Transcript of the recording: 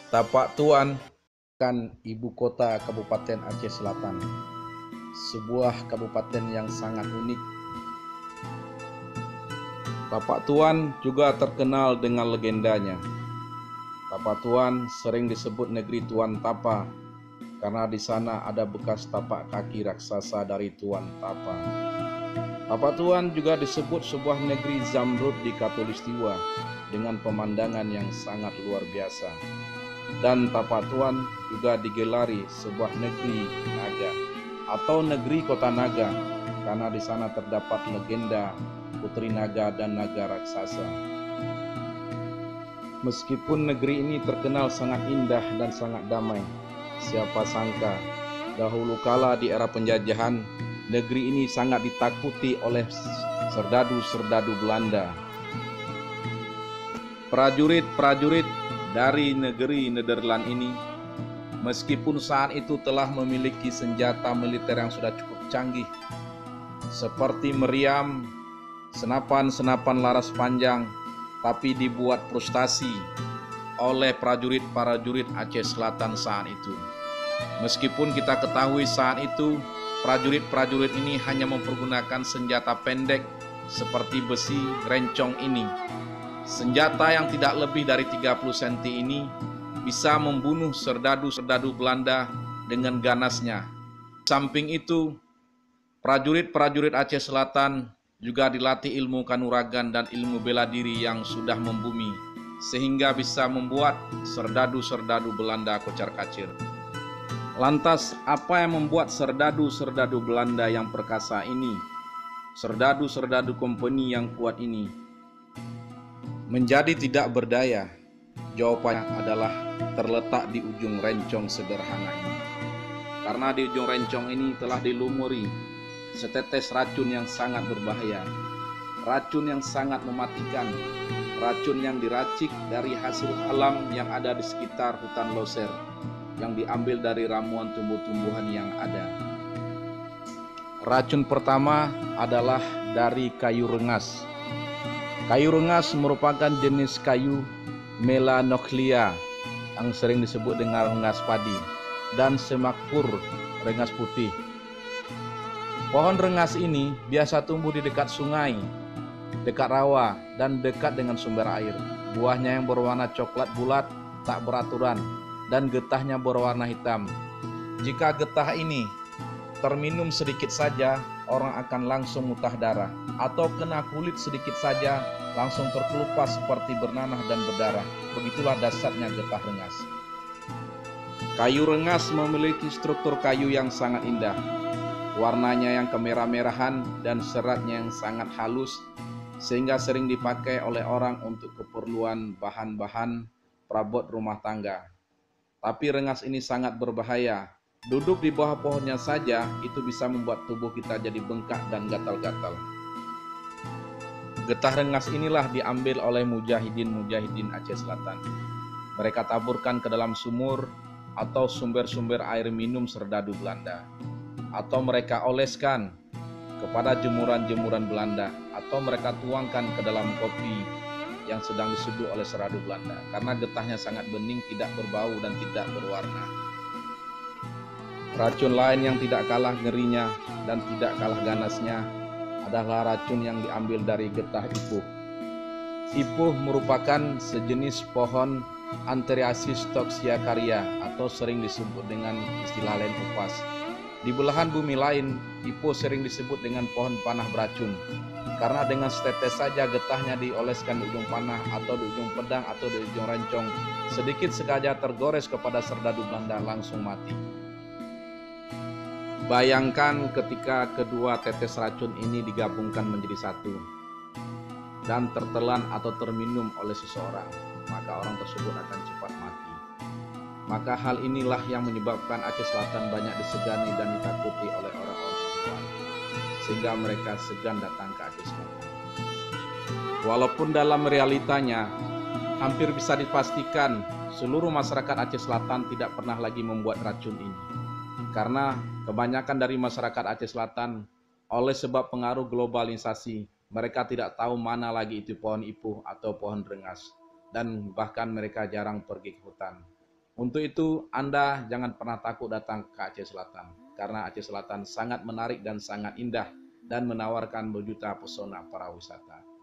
Tapak Tuan kan ibu kota Kabupaten Aceh Selatan, sebuah kabupaten yang sangat unik. Tapak Tuan juga terkenal dengan legendanya. Tapak Tuan sering disebut negeri Tuan Tapa karena di sana ada bekas tapak kaki raksasa dari Tuan Tapa. Tapak Tuan juga disebut sebuah negeri Zamrud di Katulistiwa dengan pemandangan yang sangat luar biasa. Dan Tapak Tuan juga digelari sebuah negeri naga atau negeri kota naga karena di sana terdapat legenda putri naga dan naga raksasa. Meskipun negeri ini terkenal sangat indah dan sangat damai, siapa sangka dahulu kala di era penjajahan, negeri ini sangat ditakuti oleh serdadu-serdadu Belanda. Prajurit-prajurit dari negeri Nederland ini, meskipun saat itu telah memiliki senjata militer yang sudah cukup canggih, seperti meriam, senapan-senapan laras panjang, tapi dibuat frustasi oleh prajurit-prajurit Aceh Selatan saat itu. Meskipun kita ketahui saat itu, prajurit-prajurit ini hanya mempergunakan senjata pendek seperti besi rencong ini. Senjata yang tidak lebih dari 30 cm ini bisa membunuh serdadu-serdadu Belanda dengan ganasnya. Samping itu, prajurit-prajurit Aceh Selatan juga dilatih ilmu kanuragan dan ilmu bela diri yang sudah membumi, sehingga bisa membuat serdadu-serdadu Belanda kocar-kacir. Lantas, apa yang membuat serdadu-serdadu Belanda yang perkasa ini, serdadu-serdadu kompeni yang kuat ini, menjadi tidak berdaya? Jawabannya adalah terletak di ujung rencong sederhana ini. Karena di ujung rencong ini telah dilumuri setetes racun yang sangat berbahaya, racun yang sangat mematikan, racun yang diracik dari hasil alam yang ada di sekitar hutan Loser, yang diambil dari ramuan tumbuh-tumbuhan yang ada. Racun pertama adalah dari kayu rengas. Kayu rengas merupakan jenis kayu Melanochlea yang sering disebut dengan rengas padi, dan semakfur rengas putih. Pohon rengas ini biasa tumbuh di dekat sungai, dekat rawa, dan dekat dengan sumber air. Buahnya yang berwarna coklat bulat, tak beraturan, dan getahnya berwarna hitam. Jika getah ini terminum sedikit saja, orang akan langsung muntah darah, atau kena kulit sedikit saja, langsung terkelupas seperti bernanah dan berdarah. Begitulah dasarnya getah rengas. Kayu rengas memiliki struktur kayu yang sangat indah, warnanya yang kemerah-merahan dan seratnya yang sangat halus, sehingga sering dipakai oleh orang untuk keperluan bahan-bahan perabot rumah tangga. Tapi rengas ini sangat berbahaya. Duduk di bawah pohonnya saja itu bisa membuat tubuh kita jadi bengkak dan gatal-gatal. Getah rengas inilah diambil oleh mujahidin-mujahidin Aceh Selatan. Mereka taburkan ke dalam sumur atau sumber-sumber air minum serdadu Belanda, atau mereka oleskan kepada jemuran-jemuran Belanda, atau mereka tuangkan ke dalam kopi yang sedang diseduh oleh serdadu Belanda, karena getahnya sangat bening, tidak berbau dan tidak berwarna. Racun lain yang tidak kalah ngerinya dan tidak kalah ganasnya adalah racun yang diambil dari getah ipuh. Ipuh merupakan sejenis pohon Anthracis toxicaria atau sering disebut dengan istilah lain upas. Di belahan bumi lain, ipuh sering disebut dengan pohon panah beracun, karena dengan setetes saja getahnya dioleskan di ujung panah atau di ujung pedang atau di ujung rencong, sedikit saja tergores kepada serdadu Belanda langsung mati. Bayangkan ketika kedua tetes racun ini digabungkan menjadi satu dan tertelan atau terminum oleh seseorang, maka orang tersebut akan cepat mati. Maka hal inilah yang menyebabkan Aceh Selatan banyak disegani dan ditakuti oleh orang-orang luar, sehingga mereka segan datang ke Aceh Selatan. Walaupun dalam realitanya hampir bisa dipastikan seluruh masyarakat Aceh Selatan tidak pernah lagi membuat racun ini, karena kebanyakan dari masyarakat Aceh Selatan oleh sebab pengaruh globalisasi, mereka tidak tahu mana lagi itu pohon ipuh atau pohon rengas, dan bahkan mereka jarang pergi ke hutan. Untuk itu, Anda jangan pernah takut datang ke Aceh Selatan, karena Aceh Selatan sangat menarik dan sangat indah dan menawarkan berjuta pesona para wisata.